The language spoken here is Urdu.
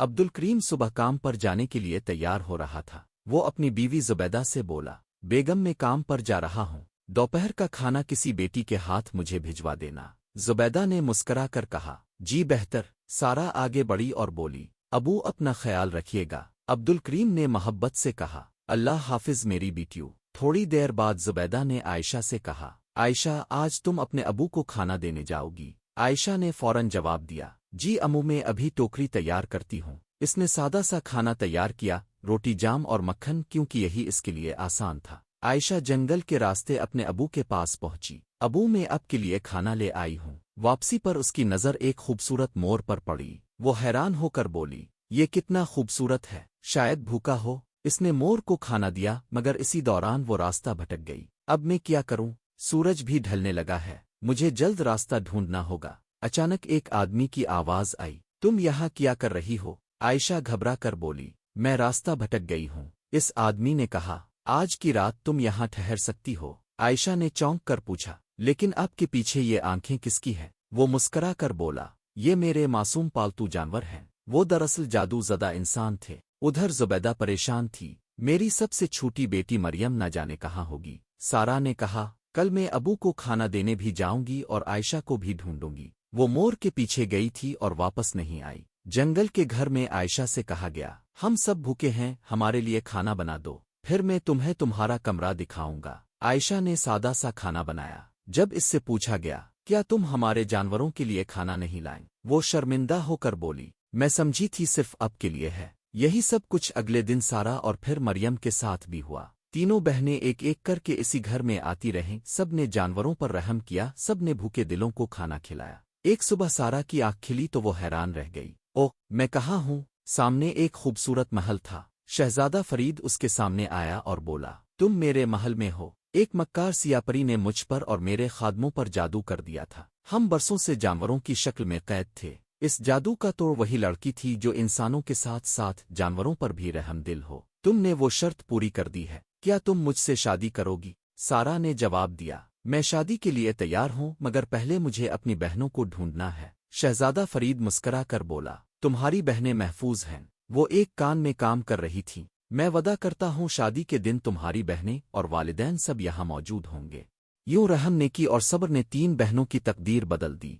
عبدالکریم صبح کام پر جانے کے لیے تیار ہو رہا تھا۔ وہ اپنی بیوی زبیدہ سے بولا، بیگم میں کام پر جا رہا ہوں، دوپہر کا کھانا کسی بیٹی کے ہاتھ مجھے بھجوا دینا۔ زبیدہ نے مسکرا کر کہا، جی بہتر۔ سارا آگے بڑھی اور بولی، ابو اپنا خیال رکھیے گا۔ عبدالکریم نے محبت سے کہا، اللہ حافظ میری بیٹیو۔ تھوڑی دیر بعد زبیدہ نے عائشہ سے کہا، عائشہ آج تم اپنے ابو کو کھانا دینے جاؤ گی؟ عائشہ نے فوراً جواب دیا، جی امو میں ابھی ٹوکری تیار کرتی ہوں۔ اس نے سادہ سا کھانا تیار کیا، روٹی جام اور مکھن، کیونکہ یہی اس کے لیے آسان تھا۔ عائشہ جنگل کے راستے اپنے ابو کے پاس پہنچی۔ ابو میں اب کے لیے کھانا لے آئی ہوں۔ واپسی پر اس کی نظر ایک خوبصورت مور پر پڑی۔ وہ حیران ہو کر بولی، یہ کتنا خوبصورت ہے، شاید بھوکا ہو۔ اس نے مور کو کھانا دیا، مگر اسی دوران وہ راستہ بھٹک گئی۔ اب میں کیا کروں؟ سورج بھی ڈھلنے لگا ہے، مجھے جلد راستہ ڈھونڈنا ہوگا۔ اچانک ایک آدمی کی آواز آئی، تم یہاں کیا کر رہی ہو؟ عائشہ گھبرا کر بولی، میں راستہ بھٹک گئی ہوں۔ اس آدمی نے کہا، آج کی رات تم یہاں ٹھہر سکتی ہو۔ عائشہ نے چونک کر پوچھا، لیکن آپ کے پیچھے یہ آنکھیں کس کی ہیں؟ وہ مسکرا کر بولا، یہ میرے معصوم پالتو جانور ہیں۔ وہ دراصل جادو زدہ انسان تھے۔ ادھر زبیدہ پریشان تھی، میری سب سے چھوٹی بیٹی مریم نہ جانے کہاں ہوگی۔ سارا نے کہا، کل میں ابو کو کھانا دینے بھی جاؤں گی اور عائشہ کو بھی ڈھونڈوں گی۔ وہ مور کے پیچھے گئی تھی اور واپس نہیں آئی۔ جنگل کے گھر میں عائشہ سے کہا گیا، ہم سب بھوکے ہیں، ہمارے لیے کھانا بنا دو، پھر میں تمہیں تمہارا کمرہ دکھاؤں گا۔ عائشہ نے سادہ سا کھانا بنایا۔ جب اس سے پوچھا گیا، کیا تم ہمارے جانوروں کے لیے کھانا نہیں لائیں؟ وہ شرمندہ ہو کر بولی، میں سمجھی تھی صرف اب کے لیے ہے۔ یہی سب کچھ اگلے دن سارا اور پھر مریم کے ساتھ بھی ہوا۔ تینوں بہنیں ایک ایک کر کے اسی گھر میں آتی رہیں، سب نے جانوروں پر رحم کیا، سب نے بھوکے دلوں کو کھانا کھلایا۔ ایک صبح سارا کی آنکھ کھلی تو وہ حیران رہ گئی، اوہ میں کہاں ہوں؟ سامنے ایک خوبصورت محل تھا۔ شہزادہ فرید اس کے سامنے آیا اور بولا، تم میرے محل میں ہو؟ ایک مکار سیاپری نے مجھ پر اور میرے خادموں پر جادو کر دیا تھا۔ ہم برسوں سے جانوروں کی شکل میں قید تھے۔ اس جادو کا توڑ وہی لڑکی تھی جو انسانوں کے ساتھ ساتھ جانوروں پر بھی رحم دل ہو۔ تم نے وہ شرط پوری کر دی ہے، کیا تم مجھ سے شادی کرو گی؟ سارا نے جواب دیا، میں شادی کے لیے تیار ہوں، مگر پہلے مجھے اپنی بہنوں کو ڈھونڈنا ہے۔ شہزادہ فرید مسکرا کر بولا، تمہاری بہنیں محفوظ ہیں، وہ ایک کان میں کام کر رہی تھیں۔ میں وعدہ کرتا ہوں شادی کے دن تمہاری بہنیں اور والدین سب یہاں موجود ہوں گے۔ یوں رحم، نیکی اور صبر نے تین بہنوں کی تقدیر بدل دی۔